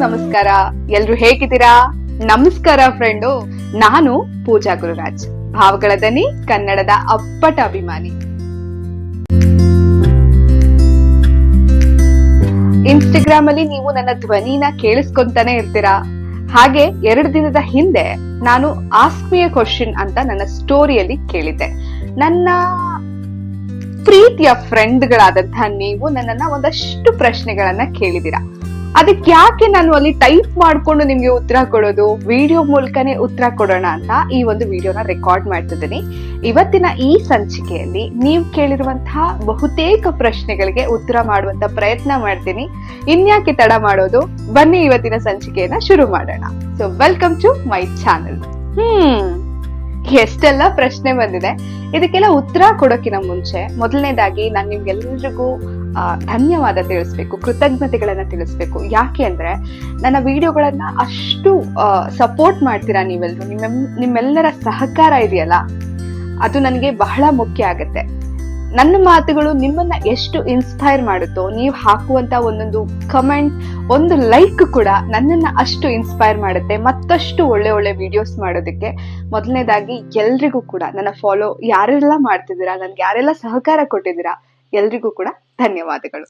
ನಮಸ್ಕಾರ. ಎಲ್ರು ಹೇಗಿದ್ದೀರಾ? ನಮಸ್ಕಾರ ಫ್ರೆಂಡು. ನಾನು ಪೂಜಾ ಗುರುರಾಜ್, ಭಾವಗಳ ದನಿ ಕನ್ನಡದ ಅಪ್ಪಟ ಅಭಿಮಾನಿ. ಇನ್ಸ್ಟಾಗ್ರಾಮ್ ಅಲ್ಲಿ ನೀವು ನನ್ನ ಧ್ವನಿನ ಕೇಳಿಸ್ಕೊಂತಾನೆ ಇರ್ತೀರಾ. ಹಾಗೆ 2 ದಿನದ ಹಿಂದೆ ನಾನು ಆಸ್ಕ್ ಮಿ ಎ ಕ್ವಶನ್ ಅಂತ ನನ್ನ ಸ್ಟೋರಿಯಲ್ಲಿ ಕೇಳಿದ್ದೆ. ನನ್ನ ಪ್ರೀತಿಯ ಫ್ರೆಂಡ್ಗಳಾದಂತಹ ನೀವು ನನ್ನನ್ನ ಒಂದಷ್ಟು ಪ್ರಶ್ನೆಗಳನ್ನ ಕೇಳಿದಿರಾ. ಅದಕ್ಕೆ ಯಾಕೆ ನಾನು ಅಲ್ಲಿ ಟೈಪ್ ಮಾಡ್ಕೊಂಡು ನಿಮ್ಗೆ ಉತ್ತರ ಕೊಡೋದು, ವಿಡಿಯೋ ಮೂಲಕನೇ ಉತ್ತರ ಕೊಡೋಣ ಅಂತ ಈ ಒಂದು ವಿಡಿಯೋನ ರೆಕಾರ್ಡ್ ಮಾಡ್ತಿದ್ದೀನಿ. ಇವತ್ತಿನ ಈ ಸಂಚಿಕೆಯಲ್ಲಿ ನೀವು ಕೇಳಿರುವಂತಹ ಬಹುತೇಕ ಪ್ರಶ್ನೆಗಳಿಗೆ ಉತ್ತರ ಮಾಡುವಂತ ಪ್ರಯತ್ನ ಮಾಡ್ತೀನಿ. ಇನ್ಯಾಕೆ ತಡ ಮಾಡೋದು, ಬನ್ನಿ ಇವತ್ತಿನ ಸಂಚಿಕೆಯನ್ನ ಶುರು ಮಾಡೋಣ. So welcome to my channel. ಎಷ್ಟೆಲ್ಲ ಪ್ರಶ್ನೆ ಬಂದಿದೆ. ಇದಕ್ಕೆಲ್ಲ ಉತ್ತರ ಕೊಡೋಕಿನ ಮುಂಚೆ ಮೊದಲನೇದಾಗಿ ನಾನು ನಿಮ್ಗೆಲ್ರಿಗೂ ಧನ್ಯವಾದ ತಿಳಿಸ್ಬೇಕು, ಕೃತಜ್ಞತೆಗಳನ್ನ ತಿಳಿಸ್ಬೇಕು. ಯಾಕೆ ಅಂದ್ರೆ ನನ್ನ ವಿಡಿಯೋಗಳನ್ನ ಅಷ್ಟು ಸಪೋರ್ಟ್ ಮಾಡ್ತೀರಾ ನೀವೆಲ್ಲರೂ. ನಿಮ್ಮೆಲ್ಲರ ಸಹಕಾರ ಇದೆಯಲ್ಲ, ಅದು ನನಗೆ ಬಹಳ ಮುಖ್ಯ ಆಗತ್ತೆ. ನನ್ನ ಮಾತುಗಳು ನಿಮ್ಮನ್ನ ಎಷ್ಟು ಇನ್ಸ್ಪೈರ್ ಮಾಡುತ್ತೋ, ನೀವು ಹಾಕುವಂತ ಒಂದೊಂದು ಕಮೆಂಟ್, ಒಂದು ಲೈಕ್ ಕೂಡ ನನ್ನನ್ನ ಅಷ್ಟು ಇನ್ಸ್ಪೈರ್ ಮಾಡುತ್ತೆ ಮತ್ತಷ್ಟು ಒಳ್ಳೆ ಒಳ್ಳೆ ವಿಡಿಯೋಸ್ ಮಾಡೋದಕ್ಕೆ. ಮೊದಲನೇದಾಗಿ ಎಲ್ರಿಗೂ ಕೂಡ ನನ್ನ ಫಾಲೋ ಯಾರೆಲ್ಲ ಮಾಡ್ತಿದ್ದೀರಾ, ನನ್ಗೆ ಯಾರೆಲ್ಲ ಸಹಕಾರ ಕೊಟ್ಟಿದ್ದೀರಾ, ಎಲ್ರಿಗೂ ಕೂಡ ಧನ್ಯವಾದಗಳು.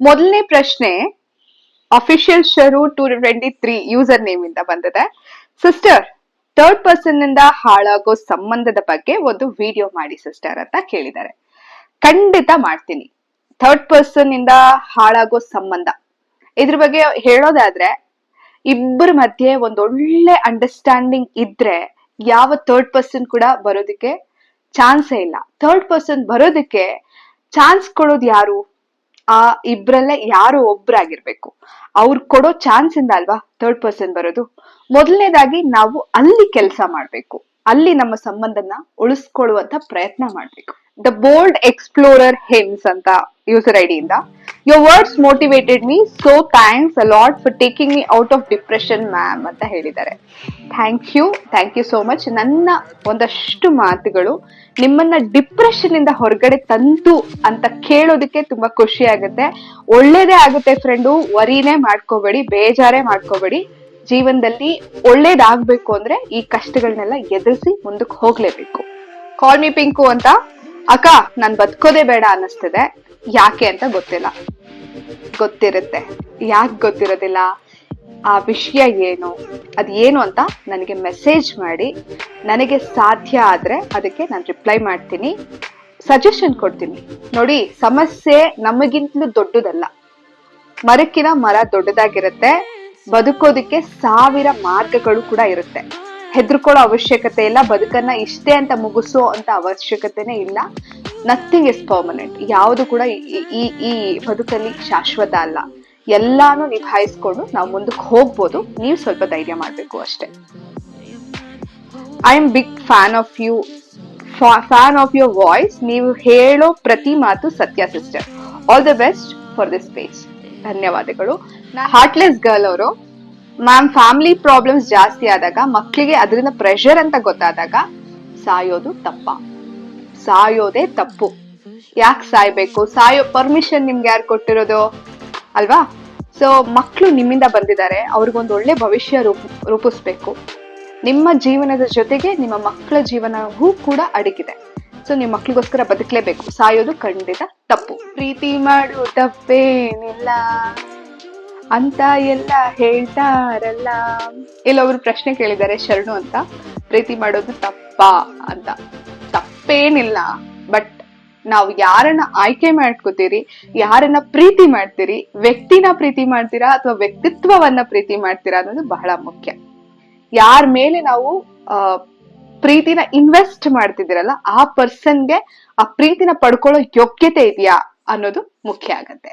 ಮೊದಲನೇ ಪ್ರಶ್ನೆ ಅಫಿಷಿಯಲ್ ಶರು 223 ಯೂಸರ್ ನೇಮ್ ಇಂದ ಬಂದಿದೆ. ಸಿಸ್ಟರ್, 3rd ಪರ್ಸನ್ ನಿಂದ ಹಾಳಾಗೋ ಸಂಬಂಧದ ಬಗ್ಗೆ ಒಂದು ವಿಡಿಯೋ ಮಾಡಿ ಸಿಸ್ಟರ್ ಅಂತ ಕೇಳಿದ್ದಾರೆ. ಖಂಡಿತ ಮಾಡ್ತೀನಿ. 3rd ಪರ್ಸನ್ ಇಂದ ಹಾಳಾಗೋ ಸಂಬಂಧ, ಇದ್ರ ಬಗ್ಗೆ ಹೇಳೋದಾದ್ರೆ, ಇಬ್ಬರ ಮಧ್ಯೆ ಒಂದೊಳ್ಳೆ ಅಂಡರ್ಸ್ಟ್ಯಾಂಡಿಂಗ್ ಇದ್ರೆ ಯಾವ 3rd ಪರ್ಸನ್ ಕೂಡ ಬರೋದಕ್ಕೆ ಚಾನ್ಸೇ ಇಲ್ಲ. 3rd ಪರ್ಸನ್ ಬರೋದಕ್ಕೆ ಚಾನ್ಸ್ ಕೊಡೋದು ಯಾರು? ಆ ಇಬ್ರಲ್ಲೇ ಯಾರು ಒಬ್ರಾಗಿರ್ಬೇಕು. ಅವ್ರು ಕೊಡೋ ಚಾನ್ಸ್ ಇಂದ ಅಲ್ವಾ 3rd ಪರ್ಸನ್ ಬರೋದು. ಮೊದಲನೇದಾಗಿ ನಾವು ಅಲ್ಲಿ ಕೆಲಸ ಮಾಡ್ಬೇಕು, ಅಲ್ಲಿ ನಮ್ಮ ಸಂಬಂಧನ ಉಳಿಸ್ಕೊಳ್ಳುವಂತ ಪ್ರಯತ್ನ ಮಾಡ್ಬೇಕು. ದ ಬೋಲ್ಡ್ ಎಕ್ಸ್ಪ್ಲೋರರ್ ಹಿಮ್ಸ್ ಅಂತ ಯೂಸರ್ ಐಡಿ ಇಂದ, your words motivated me, so thanks a lot for taking me out of depression ma'am ಅಂತ ಹೇಳಿದ್ದಾರೆ. Thank you so much. ನನ್ನ ಒಂದಷ್ಟು ಮಾತುಗಳು ನಿಮ್ಮನ್ನ ಡಿಪ್ರೆಷನ್ ಇಂದ ಹೊರಗಡೆ ತಂತು ಅಂತ ಕೇಳೋದಕ್ಕೆ ತುಂಬಾ ಖುಷಿ ಆಗುತ್ತೆ. ಒಳ್ಳೇದೇ ಆಗುತ್ತೆ ಫ್ರೆಂಡು. ವರಿನೇ ಮಾಡ್ಕೋಬೇಡಿ, ಬೇಜಾರೇ ಮಾಡ್ಕೋಬೇಡಿ. ಜೀವನದಲ್ಲಿ ಒಳ್ಳೇದಾಗ್ಬೇಕು ಅಂದ್ರೆ ಈ ಕಷ್ಟಗಳನ್ನೆಲ್ಲ ಎದುರಿಸಿ ಮುಂದಕ್ಕೆ ಹೋಗ್ಲೇಬೇಕು. ಕಾಲ್ ಮಿ ಪಿಂಕು ಅಂತ, ಅಕ್ಕ ನಾನ್ ಬದುಕೋದೇ ಬೇಡ ಅನ್ನಿಸ್ತಿದೆ, ಯಾಕೆ ಅಂತ ಗೊತ್ತಿಲ್ಲ. ಗೊತ್ತಿರುತ್ತೆ. ಯಾಕೆ ಗೊತ್ತಿರೋದಿಲ್ಲ, ಆ ವಿಷಯ ಏನು, ಅದ್ ಏನು ಅಂತ ನನಗೆ ಮೆಸೇಜ್ ಮಾಡಿ. ನನಗೆ ಸಾಧ್ಯ ಆದ್ರೆ ಅದಕ್ಕೆ ನಾನು ರಿಪ್ಲೈ ಮಾಡ್ತೀನಿ, ಸಜೆಷನ್ ಕೊಡ್ತೀನಿ. ನೋಡಿ, ಸಮಸ್ಯೆ ನಮಗಿಂತಲೂ ದೊಡ್ಡದಲ್ಲ. ಮರಕ್ಕಿನ ಮರ ದೊಡ್ಡದಾಗಿರುತ್ತೆ. ಬದುಕೋದಿಕ್ಕೆ 1000 ಮಾರ್ಗಗಳು ಕೂಡ ಇರುತ್ತೆ. ಹೆದರ್ಕೊಳ್ಳೋ ಅವಶ್ಯಕತೆ ಇಲ್ಲ. ಬದುಕನ್ನ ಇಷ್ಟೇ ಅಂತ ಮುಗಿಸೋ ಅಂತ ಅವಶ್ಯಕತೆನೇ ಇಲ್ಲ. Nothing is permanent. ಯಾವುದು ಕೂಡ ಈ ಬದುಕಲ್ಲಿ ಶಾಶ್ವತ ಅಲ್ಲ. ಎಲ್ಲಾನು ನಿಭಾಯಿಸ್ಕೊಂಡು ನಾವು ಮುಂದಕ್ಕೆ ಹೋಗ್ಬೋದು. ನೀವು ಸ್ವಲ್ಪ ಧೈರ್ಯ ಮಾಡ್ಬೇಕು ಅಷ್ಟೇ. I am big fan of your voice. ನೀವು ಹೇಳೋ ಪ್ರತಿ ಮಾತು ಸತ್ಯ sister. All the best for this page. ಧನ್ಯವಾದಗಳು. ಹಾರ್ಟ್ಲೆಸ್ ಗರ್ಲ್ ಅವರು, ಮ್ಯಾಮ್ ಫ್ಯಾಮಿಲಿ ಪ್ರಾಬ್ಲಮ್ಸ್ ಜಾಸ್ತಿ ಆದಾಗ, ಮಕ್ಕಳಿಗೆ ಅದರಿಂದ ಪ್ರೆಷರ್ ಅಂತ ಗೊತ್ತಾದಾಗ ಸಾಯೋದು ತಪ್ಪ? ಸಾಯೋದೇ ತಪ್ಪು. ಯಾಕೆ ಸಾಯ್ಬೇಕು? ಸಾಯೋ ಪರ್ಮಿಷನ್ ನಿಮ್ಗೆ ಯಾರು ಕೊಟ್ಟಿರೋದು ಅಲ್ವಾ? ಸೊ ಮಕ್ಕಳು ನಿಮ್ಮಿಂದ ಬಂದಿದ್ದಾರೆ, ಅವ್ರಿಗೊಂದು ಒಳ್ಳೆ ಭವಿಷ್ಯ ರೂಪಿಸ್ಬೇಕು. ನಿಮ್ಮ ಜೀವನದ ಜೊತೆಗೆ ನಿಮ್ಮ ಮಕ್ಕಳ ಜೀವನವೂ ಕೂಡ ಅಡಗಿದೆ. ಸೊ ನಿಮ್ಮ ಮಕ್ಳಿಗೋಸ್ಕರ ಬದುಕಲೇಬೇಕು. ಸಾಯೋದು ಖಂಡಿತ ತಪ್ಪು. ಪ್ರೀತಿ ಮಾಡು ತಪ್ಪೇನಿಲ್ಲ ಅಂತ ಎಲ್ಲ ಹೇಳ್ತಾರಲ್ಲ. ಇಲ್ಲೊಬ್ರು ಪ್ರಶ್ನೆ ಕೇಳಿದ್ದಾರೆ, ಶರಣು ಅಂತ, ಪ್ರೀತಿ ಮಾಡೋದು ತಪ್ಪಾ ಅಂತ. ತಪ್ಪೇನಿಲ್ಲ, ಬಟ್ ನಾವು ಯಾರನ್ನ ಆಯ್ಕೆ ಮಾಡ್ಕೋತೀರಿ, ಯಾರನ್ನ ಪ್ರೀತಿ ಮಾಡ್ತೀರಿ, ವ್ಯಕ್ತಿನ ಪ್ರೀತಿ ಮಾಡ್ತೀರಾ ಅಥವಾ ವ್ಯಕ್ತಿತ್ವವನ್ನ ಪ್ರೀತಿ ಮಾಡ್ತೀರಾ ಅನ್ನೋದು ಬಹಳ ಮುಖ್ಯ. ಯಾರ ಮೇಲೆ ನಾವು ಪ್ರೀತಿನ ಇನ್ವೆಸ್ಟ್ ಮಾಡ್ತಿದ್ದೀರಲ್ಲ, ಆ ಪರ್ಸನ್ಗೆ ಆ ಪ್ರೀತಿನ ಪಡ್ಕೊಳ್ಳೋ ಯೋಗ್ಯತೆ ಇದೆಯಾ ಅನ್ನೋದು ಮುಖ್ಯ ಆಗತ್ತೆ.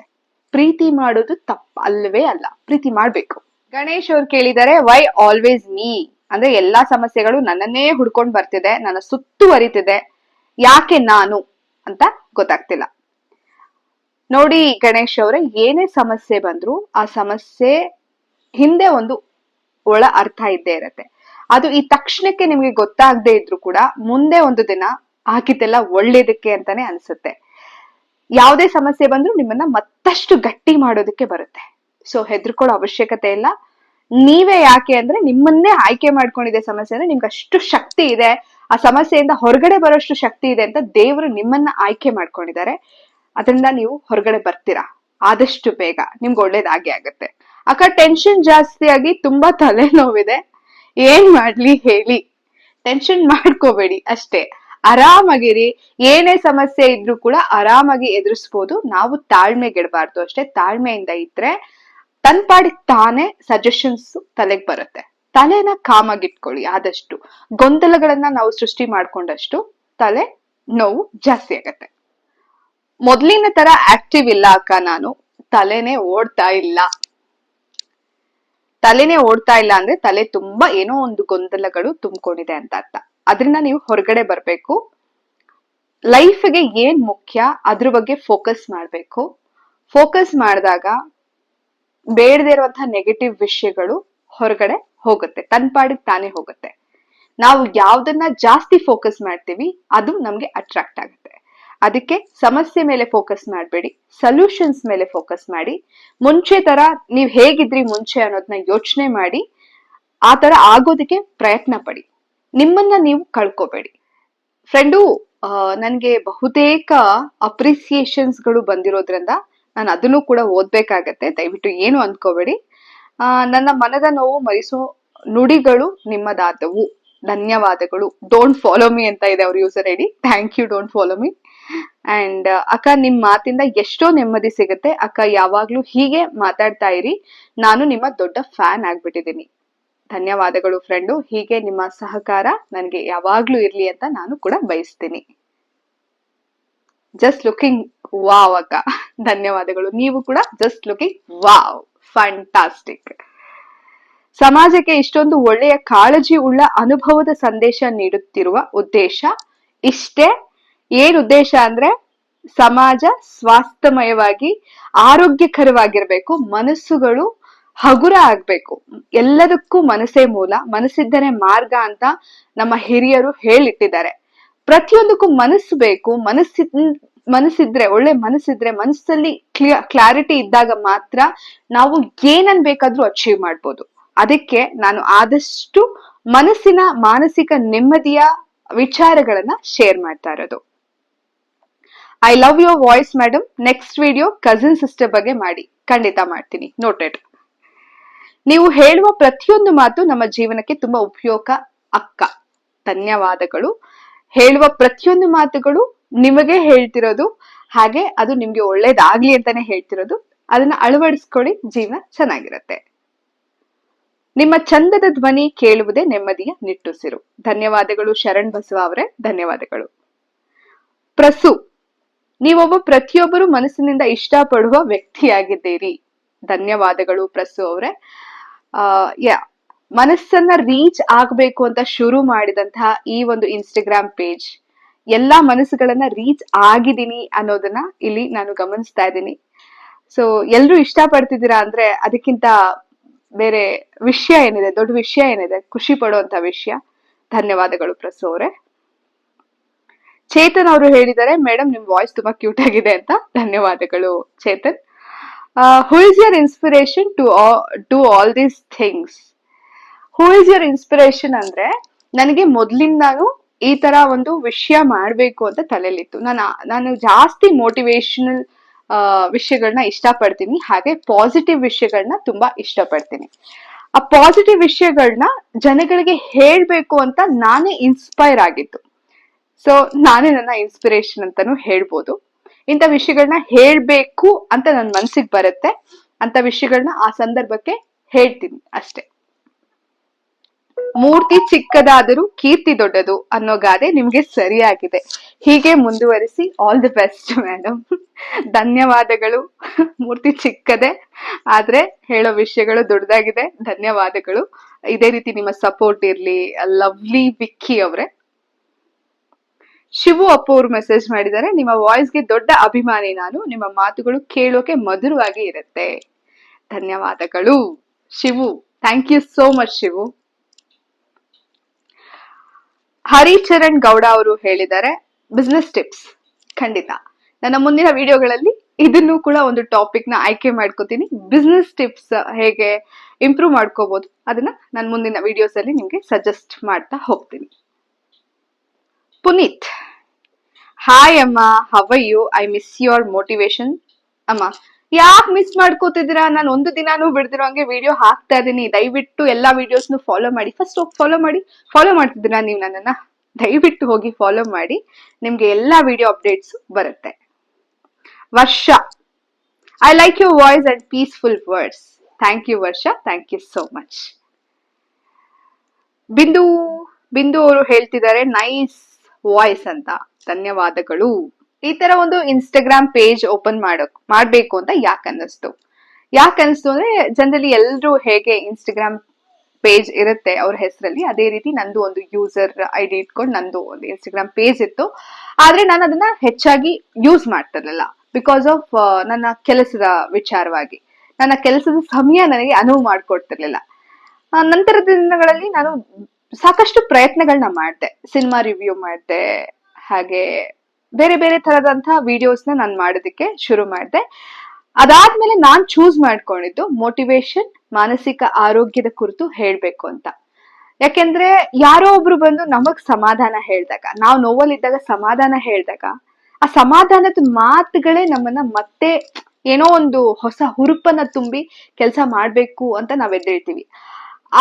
ಪ್ರೀತಿ ಮಾಡೋದು ತಪ್ಪು ಅಲ್ವೇ ಅಲ್ಲ, ಪ್ರೀತಿ ಮಾಡ್ಬೇಕು. ಗಣೇಶ್ ಅವ್ರು ಕೇಳಿದ್ದಾರೆ, ವೈ ಆಲ್ವೇಸ್ ಮೀ? ಅಂದ್ರೆ ಎಲ್ಲಾ ಸಮಸ್ಯೆಗಳು ನನ್ನನ್ನೇ ಹುಡ್ಕೊಂಡ್ ಬರ್ತಿದೆ, ನನ್ನ ಸುತ್ತುವರಿತಿದೆ, ಯಾಕೆ ನಾನು ಅಂತ ಗೊತ್ತಾಗ್ತಿಲ್ಲ. ನೋಡಿ ಗಣೇಶ್ ಅವ್ರೆ, ಏನೇ ಸಮಸ್ಯೆ ಬಂದ್ರು ಆ ಸಮಸ್ಯೆ ಹಿಂದೆ ಒಂದು ಒಳ ಅರ್ಥ ಇದ್ದೇ ಇರತ್ತೆ. ಅದು ಈ ತಕ್ಷಣಕ್ಕೆ ನಿಮ್ಗೆ ಗೊತ್ತಾಗದೆ ಇದ್ರು ಕೂಡ ಮುಂದೆ ಒಂದು ದಿನ ಆಗಿದ್ದೆಲ್ಲ ಒಳ್ಳೇದಕ್ಕೆ ಅಂತಾನೆ ಅನ್ಸುತ್ತೆ. ಯಾವುದೇ ಸಮಸ್ಯೆ ಬಂದ್ರು ನಿಮ್ಮನ್ನ ಮತ್ತಷ್ಟು ಗಟ್ಟಿ ಮಾಡೋದಕ್ಕೆ ಬರುತ್ತೆ. ಸೊ ಹೆದರ್ಕೊಳ್ಳೋ ಅವಶ್ಯಕತೆ ಇಲ್ಲ. ನೀವೇ ಯಾಕೆ ಅಂದ್ರೆ ನಿಮ್ಮನ್ನೇ ಆಯ್ಕೆ ಮಾಡ್ಕೊಂಡಿದೆ ಸಮಸ್ಯೆ ಅಂದ್ರೆ ನಿಮ್ಗೆ ಅಷ್ಟು ಶಕ್ತಿ ಇದೆ, ಆ ಸಮಸ್ಯೆಯಿಂದ ಹೊರಗಡೆ ಬರೋಷ್ಟು ಶಕ್ತಿ ಇದೆ ಅಂತ ದೇವರು ನಿಮ್ಮನ್ನ ಆಯ್ಕೆ ಮಾಡ್ಕೊಂಡಿದ್ದಾರೆ. ಅದರಿಂದ ನೀವು ಹೊರಗಡೆ ಬರ್ತೀರಾ ಆದಷ್ಟು ಬೇಗ, ನಿಮ್ಗೆ ಒಳ್ಳೇದಾಗೆ ಆಗತ್ತೆ. ಅಕ್ಕ ಟೆನ್ಷನ್ ಜಾಸ್ತಿ ಆಗಿ ತುಂಬಾ ತಲೆನೋವಿದೆ, ಏನ್ ಮಾಡ್ಲಿ ಹೇಳಿ? ಟೆನ್ಷನ್ ಮಾಡ್ಕೋಬೇಡಿ ಅಷ್ಟೇ, ಆರಾಮಾಗಿರಿ. ಏನೇ ಸಮಸ್ಯೆ ಇದ್ರೂ ಕೂಡ ಆರಾಮಾಗಿ ಎದುರಿಸ್ಬೋದು. ನಾವು ತಾಳ್ಮೆಗೆಡಬಾರ್ದು ಅಷ್ಟೇ. ತಾಳ್ಮೆಯಿಂದ ಇದ್ರೆ ತನ್ ಪಾಡಿಗೆ ತಾನೇ ಸಜೆಷನ್ಸ್ ತಲೆಗೆ ಬರುತ್ತೆ. ತಲೆನ ಕಾಮಾಗಿಟ್ಕೊಳ್ಳಿ. ಆದಷ್ಟು ಗೊಂದಲಗಳನ್ನ ನಾವು ಸೃಷ್ಟಿ ಮಾಡ್ಕೊಂಡಷ್ಟು ತಲೆ ನೋವು ಜಾಸ್ತಿ ಆಗತ್ತೆ. ಮೊದ್ಲಿನ ತರ ಆಕ್ಟಿವ್ ಇಲ್ಲ ಅಕ್ಕ, ನಾನು ತಲೆನೇ ಓಡ್ತಾ ಇಲ್ಲ. ತಲೆನೇ ಓಡ್ತಾ ಇಲ್ಲ ಅಂದ್ರೆ ತಲೆ ತುಂಬಾ ಏನೋ ಒಂದು ಗೊಂದಲಗಳು ತುಂಬಿಕೊಂಡಿದೆ ಅಂತ ಅರ್ಥ. ಅದರಿಂದ ನೀವು ಹೊರಗಡೆ ಬರ್ಬೇಕು. ಲೈಫ್ಗೆ ಏನ್ ಮುಖ್ಯ ಅದ್ರ ಬಗ್ಗೆ ಫೋಕಸ್ ಮಾಡ್ಬೇಕು. ಫೋಕಸ್ ಮಾಡಿದಾಗ ಬೇಡದೇ ಇರುವಂತಹ ನೆಗೆಟಿವ್ ವಿಷಯಗಳು ಹೊರಗಡೆ ಹೋಗುತ್ತೆ, ತನ್ ಪಾಡಿಗೆ ತಾನೇ ಹೋಗುತ್ತೆ. ನಾವು ಯಾವ್ದನ್ನ ಜಾಸ್ತಿ ಫೋಕಸ್ ಮಾಡ್ತೀವಿ ಅದು ನಮ್ಗೆ ಅಟ್ರಾಕ್ಟ್ ಆಗುತ್ತೆ. ಅದಕ್ಕೆ ಸಮಸ್ಯೆ ಮೇಲೆ ಫೋಕಸ್ ಮಾಡಬೇಡಿ, ಸೊಲ್ಯೂಷನ್ಸ್ ಮೇಲೆ ಫೋಕಸ್ ಮಾಡಿ. ಮುಂಚೆ ತರ ನೀವ್ ಹೇಗಿದ್ರಿ ಮುಂಚೆ ಅನ್ನೋದನ್ನ ಯೋಚನೆ ಮಾಡಿ ಆ ತರ ಆಗೋದಕ್ಕೆ ಪ್ರಯತ್ನ ಪಡಿ. ನಿಮ್ಮನ್ನ ನೀವು ಕಳ್ಕೋಬೇಡಿ. ಫ್ರೆಂಡು, ನನ್ಗೆ ಬಹುತೇಕ ಅಪ್ರಿಸಿಯೇಷನ್ಸ್ ಗಳು ಬಂದಿರೋದ್ರಿಂದ ನಾನು ಅದನ್ನು ಕೂಡ ಓದ್ಬೇಕಾಗತ್ತೆ. ದಯವಿಟ್ಟು ಏನು ಅಂದ್ಕೋಬೇಡಿ. ನನ್ನ ಮನದ ನೋವು ಮರಿಸೋ ನುಡಿಗಳು ನಿಮ್ಮದಾದವು, ಧನ್ಯವಾದಗಳು. ಡೋಂಟ್ ಫಾಲೋ ಮೀ ಅಂತ ಇದೆ ಅವ್ರ user ID. Thank you, don't follow me. And ಅಕ್ಕ, ನಿಮ್ ಮಾತಿಂದ ಎಷ್ಟೋ ನೆಮ್ಮದಿ ಸಿಗುತ್ತೆ ಅಕ್ಕ. ಯಾವಾಗ್ಲೂ ಹೀಗೆ ಮಾತಾಡ್ತಾ ಇರಿ, ನಾನು ನಿಮ್ಮ ದೊಡ್ಡ ಫ್ಯಾನ್ ಆಗ್ಬಿಟ್ಟಿದ್ದೀನಿ. ಧನ್ಯವಾದಗಳು ಫ್ರೆಂಡು. ಹೀಗೆ ನಿಮ್ಮ ಸಹಕಾರ ನನ್ಗೆ ಯಾವಾಗ್ಲೂ ಇರ್ಲಿ ಅಂತ ನಾನು ಕೂಡ ಬಯಸ್ತೀನಿ. ಜಸ್ಟ್ ಲುಕಿಂಗ್ ವಾವ್ ಅಕ್ಕ, ಧನ್ಯವಾದಗಳು. ನೀವು ಕೂಡ ಜಸ್ಟ್ ಲುಕಿಂಗ್ ವಾವ್, ಫ್ಯಾಂಟಾಸ್ಟಿಕ್. ಸಮಾಜಕ್ಕೆ ಇಷ್ಟೊಂದು ಒಳ್ಳೆಯ ಕಾಳಜಿ ಉಳ್ಳ ಅನುಭವದ ಸಂದೇಶ ನೀಡುತ್ತಿರುವ ಉದ್ದೇಶ ಇಷ್ಟೇ. ಏನ್ ಉದ್ದೇಶ ಅಂದ್ರೆ ಸಮಾಜ ಸ್ವಾಸ್ಥ್ಯಮಯವಾಗಿ ಆರೋಗ್ಯಕರವಾಗಿರ್ಬೇಕು, ಮನಸ್ಸುಗಳು ಹಗುರ ಆಗ್ಬೇಕು. ಎಲ್ಲದಕ್ಕೂ ಮನಸ್ಸೇ ಮೂಲ, ಮನಸ್ಸಿದ್ದರೆ ಮಾರ್ಗ ಅಂತ ನಮ್ಮ ಹಿರಿಯರು ಹೇಳಿಟ್ಟಿದ್ದಾರೆ. ಪ್ರತಿಯೊಂದಕ್ಕೂ ಮನಸ್ಸು ಬೇಕು. ಮನಸ್ಸಿದ್ರೆ, ಒಳ್ಳೆ ಮನಸ್ಸಿದ್ರೆ, ಮನಸ್ಸಲ್ಲಿ ಕ್ಲಾರಿಟಿ ಇದ್ದಾಗ ಮಾತ್ರ ನಾವು ಏನನ್ ಬೇಕಾದ್ರೂ ಅಚೀವ್ ಮಾಡ್ಬೋದು. ಅದಕ್ಕೆ ನಾನು ಆದಷ್ಟು ಮನಸ್ಸಿನ ಮಾನಸಿಕ ನೆಮ್ಮದಿಯ ವಿಚಾರಗಳನ್ನ ಶೇರ್ ಮಾಡ್ತಾ ಇರೋದು. I love your voice madam. Next video cousin sister ಬಗ್ಗೆ ಮಾಡಿ, ಖಂಡಿತ ಮಾಡ್ತೀನಿ. ನೋಟೆಡ್. ನೀವು ಹೇಳುವ ಪ್ರತಿಯೊಂದು ಮಾತು ನಮ್ಮ ಜೀವನಕ್ಕೆ ತುಂಬಾ ಉಪಯೋಗ ಅಕ್ಕ. ಧನ್ಯವಾದಗಳು. ಹೇಳುವ ಪ್ರತಿಯೊಂದು ಮಾತುಗಳು ನಿಮಗೆ ಹೇಳ್ತಿರೋದು, ಹಾಗೆ ಅದು ನಿಮ್ಗೆ ಒಳ್ಳೇದಾಗ್ಲಿ ಅಂತಾನೆ ಹೇಳ್ತಿರೋದು. ಅದನ್ನ ಅಳವಡಿಸ್ಕೊಳ್ಳಿ, ಜೀವನ ಚೆನ್ನಾಗಿರತ್ತೆ. ನಿಮ್ಮ ಚಂದದ ಧ್ವನಿ ಕೇಳುವುದೇ ನೆಮ್ಮದಿಯ ನಿಟ್ಟುಸಿರು. ಧನ್ಯವಾದಗಳು ಶರಣ್ ಬಸವ ಅವರೇ, ಧನ್ಯವಾದಗಳು. ಪ್ರಸು, ನೀವೊಬ್ಬ ಪ್ರತಿಯೊಬ್ಬರು ಮನಸ್ಸಿನಿಂದ ಇಷ್ಟಪಡುವ ವ್ಯಕ್ತಿಯಾಗಿದ್ದೀರಿ. ಧನ್ಯವಾದಗಳು ಪ್ರಸು ಅವರೇ. ಮನಸ್ಸನ್ನ ರೀಚ್ ಆಗ್ಬೇಕು ಅಂತ ಶುರು ಮಾಡಿದಂತಹ ಈ ಒಂದು ಇನ್ಸ್ಟಾಗ್ರಾಮ್ ಪೇಜ್ ಎಲ್ಲಾ ಮನಸ್ಸುಗಳನ್ನ ರೀಚ್ ಆಗಿದ್ದೀನಿ ಅನ್ನೋದನ್ನ ಇಲ್ಲಿ ನಾನು ಗಮನಿಸ್ತಾ ಇದ್ದೀನಿ. ಸೊ ಎಲ್ರು ಇಷ್ಟ ಪಡ್ತಿದ್ದೀರಾ ಅಂದ್ರೆ ಅದಕ್ಕಿಂತ ಬೇರೆ ವಿಷಯ ಏನಿದೆ, ದೊಡ್ಡ ವಿಷಯ ಏನಿದೆ, ಖುಷಿ ಪಡುವಂತ ವಿಷಯ. ಧನ್ಯವಾದಗಳು ಪ್ರಸು ಅವರೇ. ಚೇತನ್ ಅವರು ಹೇಳಿದ್ದಾರೆ, ಮೇಡಮ್ ನಿಮ್ ವಾಯ್ಸ್ ತುಂಬಾ ಕ್ಯೂಟ್ ಆಗಿದೆ ಅಂತ. ಧನ್ಯವಾದಗಳು Chetan. Who is your inspiration to do all these things? Who is your inspiration ಅಂದ್ರೆ, ನನಗೆ ಮೊದ್ಲಿಂದಾನು ಈ ತರ ಒಂದು ವಿಷಯ ಮಾಡ್ಬೇಕು ಅಂತ ತಲೆಯಲ್ಲಿತ್ತು. ನಾನು ಜಾಸ್ತಿ ಮೋಟಿವೇಶನಲ್ ವಿಷಯಗಳನ್ನ ಇಷ್ಟಪಡ್ತೀನಿ, ಹಾಗೆ ಪಾಸಿಟಿವ್ ವಿಷಯಗಳನ್ನ ತುಂಬಾ ಇಷ್ಟಪಡ್ತೀನಿ. ಆ ಪಾಸಿಟಿವ್ ವಿಷಯಗಳನ್ನ ಜನಗಳಿಗೆ ಹೇಳ್ಬೇಕು ಅಂತ ನಾನೇ ಇನ್ಸ್ಪೈರ್ ಆಗಿತ್ತು. ಸೊ ನಾನೇ ನನ್ನ ಇನ್ಸ್ಪಿರೇಷನ್ ಅಂತಾನು ಹೇಳ್ಬೋದು. ಇಂಥ ವಿಷಯಗಳನ್ನ ಹೇಳ್ಬೇಕು ಅಂತ ನನ್ ಮನ್ಸಿಗೆ ಬರುತ್ತೆ, ಅಂತ ವಿಷಯಗಳನ್ನ ಆ ಸಂದರ್ಭಕ್ಕೆ ಹೇಳ್ತೀನಿ ಅಷ್ಟೇ. ಮೂರ್ತಿ ಚಿಕ್ಕದಾದರೂ ಕೀರ್ತಿ ದೊಡ್ಡದು ಅನ್ನೋ ಗಾದೆ ನಿಮ್ಗೆ ಸರಿಯಾಗಿದೆ. ಹೀಗೆ ಮುಂದುವರಿಸಿ. All the best madam. ಧನ್ಯವಾದಗಳು. ಮೂರ್ತಿ ಚಿಕ್ಕದೆ, ಆದ್ರೆ ಹೇಳೋ ವಿಷಯಗಳು ದೊಡ್ಡದಾಗಿದೆ. ಧನ್ಯವಾದಗಳು. ಇದೇ ರೀತಿ ನಿಮ್ಮ ಸಪೋರ್ಟ್ ಇರ್ಲಿ. ಲವ್ಲಿ ವಿಕ್ಕಿ ಅವ್ರೆ. ಶಿವು ಅಪ್ಪು ಅವರು ಮೆಸೇಜ್ ಮಾಡಿದ್ದಾರೆ, ನಿಮ್ಮ ವಾಯ್ಸ್ಗೆ ದೊಡ್ಡ ಅಭಿಮಾನಿ ನಾನು, ನಿಮ್ಮ ಮಾತುಗಳು ಕೇಳೋಕೆ ಮಧುರವಾಗಿ ಇರುತ್ತೆ. ಧನ್ಯವಾದಗಳು Shivu. Thank you so much Shivu. Haricharan Gowda ಅವರು ಹೇಳಿದ್ದಾರೆ, ಬಿಸ್ನೆಸ್ ಟಿಪ್ಸ್ ಖಂಡಿತ ನನ್ನ ಮುಂದಿನ ವಿಡಿಯೋಗಳಲ್ಲಿ ಇದನ್ನು ಕೂಡ ಒಂದು ಟಾಪಿಕ್ ನ ಆಯ್ಕೆ ಮಾಡ್ಕೋತೀನಿ. ಬಿಸ್ನೆಸ್ ಟಿಪ್ಸ್ ಹೇಗೆ ಇಂಪ್ರೂವ್ ಮಾಡ್ಕೋಬಹುದು ಅದನ್ನ ನಾನು ಮುಂದಿನ ವಿಡಿಯೋಸ್ ಅಲ್ಲಿ ನಿಮ್ಗೆ ಸಜೆಸ್ಟ್ ಮಾಡ್ತಾ ಹೋಗ್ತೀನಿ. ಪುನೀತ್, ಹಾಯ್ ಅಮ್ಮ, how are you? I miss your motivation. ಅಮ್ಮ, ಯಾಕೆ ಮಿಸ್ ಮಾಡ್ಕೋತಿದ್ದೀರಾ? ನಾನು ಒಂದು ದಿನಾನು ಬಿಡ್ದಿರೋ ಹಂಗೆ ವಿಡಿಯೋ ಹಾಕ್ತಾ ಇದೀನಿ. ದಯವಿಟ್ಟು ಎಲ್ಲಾ ವಿಡಿಯೋಸ್ನು ಫಾಲೋ ಮಾಡಿ. ಫಸ್ಟ್ ಹೋಗಿ ಫಾಲೋ ಮಾಡ್ತಿದ್ದೀರಾ ನೀವು ನನ್ನನ್ನ? ದಯವಿಟ್ಟು ಹೋಗಿ ಫಾಲೋ ಮಾಡಿ, ನಿಮ್ಗೆ ಎಲ್ಲಾ ವಿಡಿಯೋ ಅಪ್ಡೇಟ್ಸ್ ಬರುತ್ತೆ. Varsha, I like your voice and peaceful words. Thank you Varsha, thank you so much. Bindu ಅವರು ಹೇಳ್ತಿದ್ದಾರೆ ನೈಸ್ ವಾಯ್ಸ್ ಅಂತ. ಧನ್ಯವಾದಗಳು. ಈ ತರ ಒಂದು ಇನ್ಸ್ಟಾಗ್ರಾಮ್ ಪೇಜ್ ಓಪನ್ ಮಾಡ್ಬೇಕು ಅಂತ ಯಾಕೆ ಅನ್ನಿಸ್ತು ಅಂದ್ರೆ ಜನರಲಿ ಎಲ್ರು ಹೇಗೆ ಇನ್ಸ್ಟಾಗ್ರಾಮ್ ಪೇಜ್ ಇರುತ್ತೆ ಅವ್ರ ಹೆಸರಲ್ಲಿ, ಅದೇ ರೀತಿ ನಂದು ಒಂದು ಯೂಸರ್ ಐಡಿ ಇಟ್ಕೊಂಡು ನಂದು ಒಂದು ಇನ್ಸ್ಟಾಗ್ರಾಮ್ ಪೇಜ್ ಇತ್ತು. ಆದ್ರೆ ನಾನು ಅದನ್ನ ಹೆಚ್ಚಾಗಿ ಯೂಸ್ ಮಾಡ್ತಿರ್ಲಿಲ್ಲ ಬಿಕಾಸ್ ಆಫ್ ನನ್ನ ಕೆಲಸದ ವಿಚಾರವಾಗಿ. ನನ್ನ ಕೆಲಸದ ಸಮಯ ನನಗೆ ಅನುವು ಮಾಡ್ಕೊಡ್ತಿರ್ಲಿಲ್ಲ. ನಂತರದ ದಿನಗಳಲ್ಲಿ ನಾನು ಸಾಕಷ್ಟು ಪ್ರಯತ್ನಗಳನ್ನ ಮಾಡಿದೆ. ಸಿನಿಮಾ ರಿವ್ಯೂ ಮಾಡಿದೆ, ಹಾಗೆ ಬೇರೆ ಬೇರೆ ತರದಂತಹ ವಿಡಿಯೋಸ್ನ ನಾನು ಮಾಡೋದಕ್ಕೆ ಶುರು ಮಾಡಿದೆ. ಅದಾದ್ಮೇಲೆ ನಾನ್ ಚೂಸ್ ಮಾಡ್ಕೊಂಡಿದ್ದು ಮೋಟಿವೇಶನ್, ಮಾನಸಿಕ ಆರೋಗ್ಯದ ಕುರಿತು ಹೇಳ್ಬೇಕು ಅಂತ. ಯಾಕೆಂದ್ರೆ ಯಾರೋ ಒಬ್ರು ಬಂದು ನಮಗ್ ಸಮಾಧಾನ ಹೇಳ್ದಾಗ, ನಾವು ನೋವಲ್ಲಿದ್ದಾಗ ಸಮಾಧಾನ ಹೇಳ್ದಾಗ, ಆ ಸಮಾಧಾನದ ಮಾತುಗಳೇ ನಮ್ಮನ್ನ ಮತ್ತೆ ಏನೋ ಒಂದು ಹೊಸ ಹುರುಪನ್ನ ತುಂಬಿ ಕೆಲಸ ಮಾಡ್ಬೇಕು ಅಂತ ನಾವ್ ಎದ್ದೇಳ್ತೀವಿ.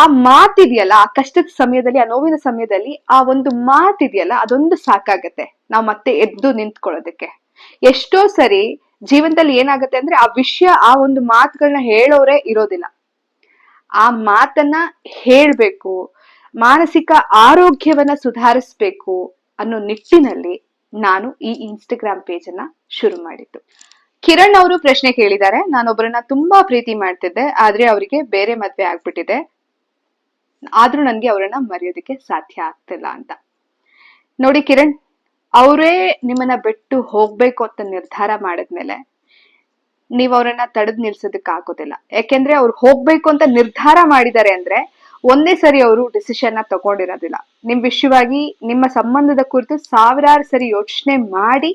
ಆ ಮಾತಿದೆಯಲ್ಲ, ಆ ಕಷ್ಟದ ಸಮಯದಲ್ಲಿ, ಆ ನೋವಿನ ಸಮಯದಲ್ಲಿ ಆ ಒಂದು ಮಾತಿದೆಯಲ್ಲ, ಅದೊಂದು ಸಾಕಾಗತ್ತೆ ನಾವ್ ಮತ್ತೆ ಎದ್ದು ನಿಂತ್ಕೊಳ್ಳೋದಕ್ಕೆ. ಎಷ್ಟೋ ಸರಿ ಜೀವನದಲ್ಲಿ ಏನಾಗತ್ತೆ ಅಂದ್ರೆ ಆ ವಿಷಯ, ಆ ಒಂದು ಮಾತುಗಳನ್ನ ಹೇಳೋರೇ ಇರೋದಿಲ್ಲ. ಆ ಮಾತನ್ನ ಹೇಳ್ಬೇಕು, ಮಾನಸಿಕ ಆರೋಗ್ಯವನ್ನ ಸುಧಾರಿಸ್ಬೇಕು ಅನ್ನೋ ನಿಟ್ಟಿನಲ್ಲಿ ನಾನು ಈ ಇನ್ಸ್ಟಾಗ್ರಾಮ್ ಪೇಜ್ ಅನ್ನ ಶುರು ಮಾಡಿದ್ದು. ಕಿರಣ್ ಅವರು ಪ್ರಶ್ನೆ ಕೇಳಿದ್ದಾರೆ, ನಾನೊಬ್ಬರನ್ನ ತುಂಬಾ ಪ್ರೀತಿ ಮಾಡ್ತಿದ್ದೆ, ಆದ್ರೆ ಅವರಿಗೆ ಬೇರೆ ಮದ್ವೆ ಆಗ್ಬಿಟ್ಟಿದೆ, ಆದ್ರೂ ನನ್ಗೆ ಅವರನ್ನ ಮರೆಯೋದಕ್ಕೆ ಸಾಧ್ಯ ಆಗ್ತಿಲ್ಲ ಅಂತ. ನೋಡಿ ಕಿರಣ್, ಅವರೇ ನಿಮ್ಮನ್ನ ಬಿಟ್ಟು ಹೋಗ್ಬೇಕು ಅಂತ ನಿರ್ಧಾರ ಮಾಡಿದ್ಮೇಲೆ ನೀವ್ ಅವ್ರನ್ನ ತಡೆದ್ ನಿಲ್ಸೋದಕ್ ಆಗೋದಿಲ್ಲ. ಯಾಕೆಂದ್ರೆ ಅವ್ರು ಹೋಗ್ಬೇಕು ಅಂತ ನಿರ್ಧಾರ ಮಾಡಿದ್ದಾರೆ ಅಂದ್ರೆ ಒಂದೇ ಸರಿ ಅವರು ಡಿಸಿಷನ್ ನ ತಗೊಂಡಿರೋದಿಲ್ಲ. ನಿಮ್ ವಿಷಯವಾಗಿ, ನಿಮ್ಮ ಸಂಬಂಧದ ಕುರಿತು ಸಾವಿರಾರು ಸರಿ ಯೋಚನೆ ಮಾಡಿ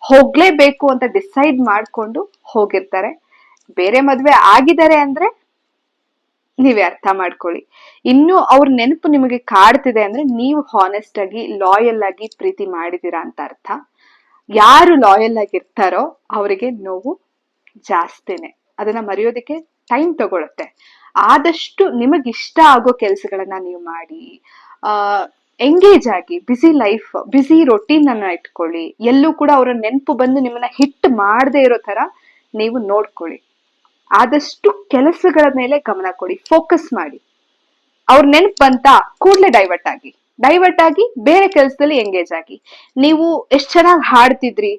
ಹೋಗ್ಲೇಬೇಕು ಅಂತ ಡಿಸೈಡ್ ಮಾಡ್ಕೊಂಡು ಹೋಗಿರ್ತಾರೆ. ಬೇರೆ ಮದ್ವೆ ಆಗಿದ್ದಾರೆ ಅಂದ್ರೆ ನೀವೇ ಅರ್ಥ ಮಾಡ್ಕೊಳ್ಳಿ. ಇನ್ನು ಅವ್ರ ನೆನಪು ನಿಮಗೆ ಕಾಡ್ತಿದೆ ಅಂದ್ರೆ ನೀವು ಹಾನೆಸ್ಟ್ ಆಗಿ, ಲಾಯಲ್ ಆಗಿ ಪ್ರೀತಿ ಮಾಡಿದೀರಾ ಅಂತ ಅರ್ಥ. ಯಾರು ಲಾಯಲ್ ಆಗಿರ್ತಾರೋ ಅವರಿಗೆ ನೋವು ಜಾಸ್ತಿನೇ. ಅದನ್ನ ಮರೆಯೋದಕ್ಕೆ ಟೈಮ್ ತಗೊಳುತ್ತೆ. ಆದಷ್ಟು ನಿಮಗ್ ಇಷ್ಟ ಆಗೋ ಕೆಲ್ಸಗಳನ್ನ ನೀವು ಮಾಡಿ, ಎಂಗೇಜ್ ಆಗಿ, ಬಿಸಿ ರೊಟೀನ್ ಅನ್ನ ಇಟ್ಕೊಳ್ಳಿ. ಎಲ್ಲೂ ಕೂಡ ಅವರ ನೆನಪು ಬಂದು ನಿಮ್ಮನ್ನ ಹಿಟ್ ಮಾಡದೇ ಇರೋ ತರ ನೀವು ನೋಡ್ಕೊಳ್ಳಿ. ಆದಷ್ಟು ಕೆಲಸಗಳ ಮೇಲೆ ಗಮನ ಕೊಡಿ, ಫೋಕಸ್ ಮಾಡಿ. ಅವ್ರ ನೆನಪು ಬಂತ ಕೂಡ್ಲೆ ಡೈವರ್ಟ್ ಆಗಿ ಬೇರೆ ಕೆಲಸದಲ್ಲಿ ಎಂಗೇಜ್ ಆಗಿ. ನೀವು ಎಷ್ಟ್ ಚೆನ್ನಾಗಿ ಹಾಡ್ತಿದ್ರಿ,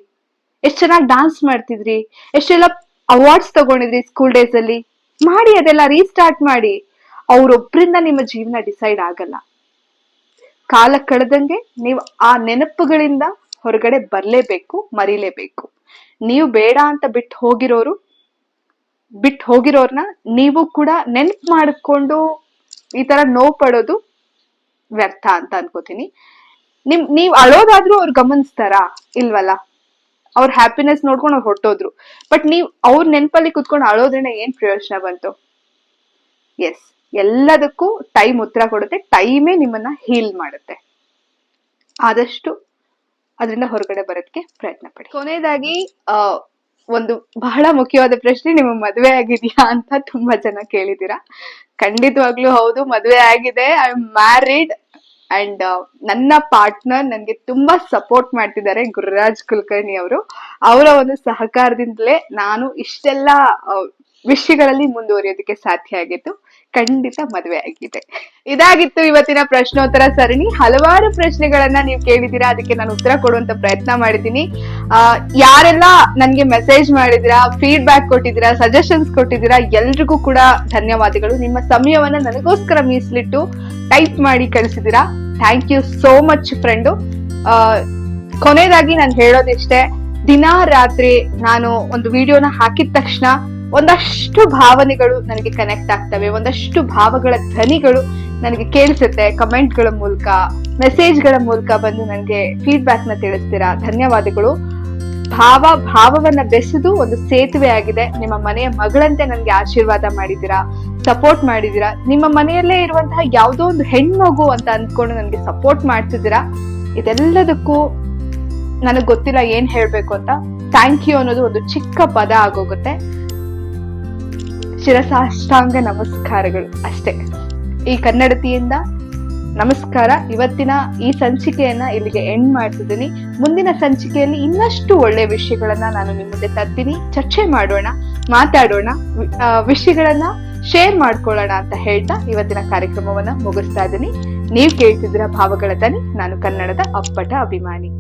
ಎಷ್ಟ್ ಚೆನ್ನಾಗಿ ಡಾನ್ಸ್ ಮಾಡ್ತಿದ್ರಿ, ಎಷ್ಟೆಲ್ಲ ಅವಾರ್ಡ್ಸ್ ತಗೊಂಡಿದ್ರಿ ಸ್ಕೂಲ್ ಡೇಸ್ ಅಲ್ಲಿ, ಮಾಡಿ ಅದೆಲ್ಲ ರೀಸ್ಟಾರ್ಟ್ ಮಾಡಿ. ಅವ್ರೊಬ್ರಿಂದ ನಿಮ್ಮ ಜೀವನ ಡಿಸೈಡ್ ಆಗಲ್ಲ. ಕಾಲ ಕಳೆದಂಗೆ ನೀವು ಆ ನೆನಪುಗಳಿಂದ ಹೊರಗಡೆ ಬರ್ಲೇಬೇಕು, ಮರಿಲೇಬೇಕು. ನೀವು ಬೇಡ ಅಂತ ಬಿಟ್ಟು ಹೋಗಿರೋರ್ನ ನೀವು ಕೂಡ ನೆನಪು ಮಾಡಿಕೊಂಡು ಈ ತರ ನೋವು ಪಡೋದು ವ್ಯರ್ಥ ಅಂತ ಅನ್ಕೋತೀನಿ. ನೀವ್ ಅಳೋದಾದ್ರೂ ಅವ್ರು ಗಮನಿಸ್ತಾರಾ? ಇಲ್ವಲ್ಲ. ಅವ್ರ ಹ್ಯಾಪಿನೆಸ್ ನೋಡ್ಕೊಂಡು ಅವ್ರು ಹೊಟ್ಟೋದ್ರು. ಬಟ್ ನೀವ್ ಅವ್ರ ನೆನಪಲ್ಲಿ ಕುತ್ಕೊಂಡು ಅಳೋದ್ರಿಂದ ಏನ್ ಪ್ರಯೋಜನ ಬಂತು? ಎಸ್, ಎಲ್ಲದಕ್ಕೂ ಟೈಮ್ ಉತ್ತರ ಕೊಡುತ್ತೆ. ಟೈಮೇ ನಿಮ್ಮನ್ನ ಹೀಲ್ ಮಾಡುತ್ತೆ. ಆದಷ್ಟು ಅದರಿಂದ ಹೊರಗಡೆ ಬರೋದಕ್ಕೆ ಪ್ರಯತ್ನ ಪಡಿ. ಕೊನೆಯದಾಗಿ ಒಂದು ಬಹಳ ಮುಖ್ಯವಾದ ಪ್ರಶ್ನೆ, ನಿಮಗೆ ಮದುವೆ ಆಗಿದೆಯಾ ಅಂತ ತುಂಬಾ ಜನ ಕೇಳಿದೀರಾ. ಖಂಡಿತವಾಗ್ಲೂ ಹೌದು, ಮದುವೆ ಆಗಿದೆ. ಐ ಆಮ್ ಮ್ಯಾರಿಡ್ ಅಂಡ್ ನನ್ನ ಪಾರ್ಟ್ನರ್ ನನ್ಗೆ ತುಂಬಾ ಸಪೋರ್ಟ್ ಮಾಡ್ತಿದ್ದಾರೆ, ಗುರುರಾಜ್ ಕುಲಕರ್ಣಿ ಅವರು. ಅವರ ಒಂದು ಸಹಕಾರದಿಂದಲೇ ನಾನು ಇಷ್ಟೆಲ್ಲ ವಿಷಯಗಳಲ್ಲಿ ಮುಂದುವರಿಯೋದಕ್ಕೆ ಸಾಧ್ಯ ಆಗಿತ್ತು. ಖಂಡಿತ ಮದುವೆ ಆಗಿದೆ. ಇದಾಗಿತ್ತು ಇವತ್ತಿನ ಪ್ರಶ್ನೋತ್ತರ ಸರಣಿ. ಹಲವಾರು ಪ್ರಶ್ನೆಗಳನ್ನ ನೀವು ಕೇಳಿದೀರಾ, ಅದಕ್ಕೆ ನಾನು ಉತ್ತರ ಕೊಡುವಂತ ಪ್ರಯತ್ನ ಮಾಡಿದ್ದೀನಿ. ಯಾರೆಲ್ಲ ನನ್ಗೆ ಮೆಸೇಜ್ ಮಾಡಿದಿರಾ, ಫೀಡ್ಬ್ಯಾಕ್ ಕೊಟ್ಟಿದ್ದೀರಾ, ಸಜೆಷನ್ಸ್ ಕೊಟ್ಟಿದ್ದೀರಾ, ಎಲ್ರಿಗೂ ಕೂಡ ಧನ್ಯವಾದಗಳು. ನಿಮ್ಮ ಸಮಯವನ್ನ ನನಗೋಸ್ಕರ ಮೀಸಲಿಟ್ಟು ಟೈಪ್ ಮಾಡಿ ಕಳಿಸಿದೀರಾ. Thank you so much friend. ಕೊನೆಯದಾಗಿ ನಾನು ಹೇಳೋದಿಷ್ಟೇ, ದಿನ ರಾತ್ರಿ ನಾನು ಒಂದು ವಿಡಿಯೋನ ಹಾಕಿದ ತಕ್ಷಣ ಒಂದಷ್ಟು ಭಾವನೆಗಳು ನನಗೆ ಕನೆಕ್ಟ್ ಆಗ್ತವೆ, ಒಂದಷ್ಟು ಭಾವಗಳ ಧ್ವನಿಗಳು ನನಗೆ ಕೇಳಿಸುತ್ತೆ. ಕಮೆಂಟ್ಗಳ ಮೂಲಕ, ಮೆಸೇಜ್ಗಳ ಮೂಲಕ ಬಂದು ನನಗೆ ಫೀಡ್ಬ್ಯಾಕ್ ನ ತಿಳಿಸ್ತೀರಾ. ಧನ್ಯವಾದಗಳು. ಭಾವವನ್ನ ಬೆಸೆದು ಒಂದು ಸೇತುವೆ ಆಗಿದೆ. ನಿಮ್ಮ ಮನೆಯ ಮಗಳಂತೆ ನನ್ಗೆ ಆಶೀರ್ವಾದ ಮಾಡಿದೀರಾ, ಸಪೋರ್ಟ್ ಮಾಡಿದೀರಾ. ನಿಮ್ಮ ಮನೆಯಲ್ಲೇ ಇರುವಂತಹ ಯಾವುದೋ ಒಂದು ಹೆಣ್ಮಗು ಅಂತ ಅಂದ್ಕೊಂಡು ನನ್ಗೆ ಸಪೋರ್ಟ್ ಮಾಡ್ತಿದ್ದೀರಾ. ಇದೆಲ್ಲದಕ್ಕೂ ನನಗ್ ಗೊತ್ತಿಲ್ಲ ಏನ್ ಹೇಳ್ಬೇಕು ಅಂತ. ಥ್ಯಾಂಕ್ ಯು ಅನ್ನೋದು ಒಂದು ಚಿಕ್ಕ ಪದ ಆಗೋಗುತ್ತೆ. ಶಿರಸಾಷ್ಟಾಂಗ ನಮಸ್ಕಾರಗಳು ಅಷ್ಟೇ. ಈ ಕನ್ನಡತಿಯಿಂದ ನಮಸ್ಕಾರ. ಇವತ್ತಿನ ಈ ಸಂಚಿಕೆಯನ್ನ ಇಲ್ಲಿಗೆ ಎಂಡ್ ಮಾಡ್ತಿದ್ದೀನಿ. ಮುಂದಿನ ಸಂಚಿಕೆಯಲ್ಲಿ ಇನ್ನಷ್ಟು ಒಳ್ಳೆ ವಿಷಯಗಳನ್ನ ನಾನು ನಿಮ್ಮ ಮುಂದೆ ತರ್ತೀನಿ. ಚರ್ಚೆ ಮಾಡೋಣ, ಮಾತಾಡೋಣ, ವಿಷಯಗಳನ್ನ ಶೇರ್ ಮಾಡ್ಕೊಳ್ಳೋಣ ಅಂತ ಹೇಳ್ತಾ ಇವತ್ತಿನ ಕಾರ್ಯಕ್ರಮವನ್ನ ಮುಗಿಸ್ತಾ ಇದ್ದೀನಿ. ನೀವು ಕೇಳ್ತಿದ್ದೀರಾ ಭಾವಗಳ ದನಿ. ನಾನು ಕನ್ನಡದ ಅಪ್ಪಟ ಅಭಿಮಾನಿ.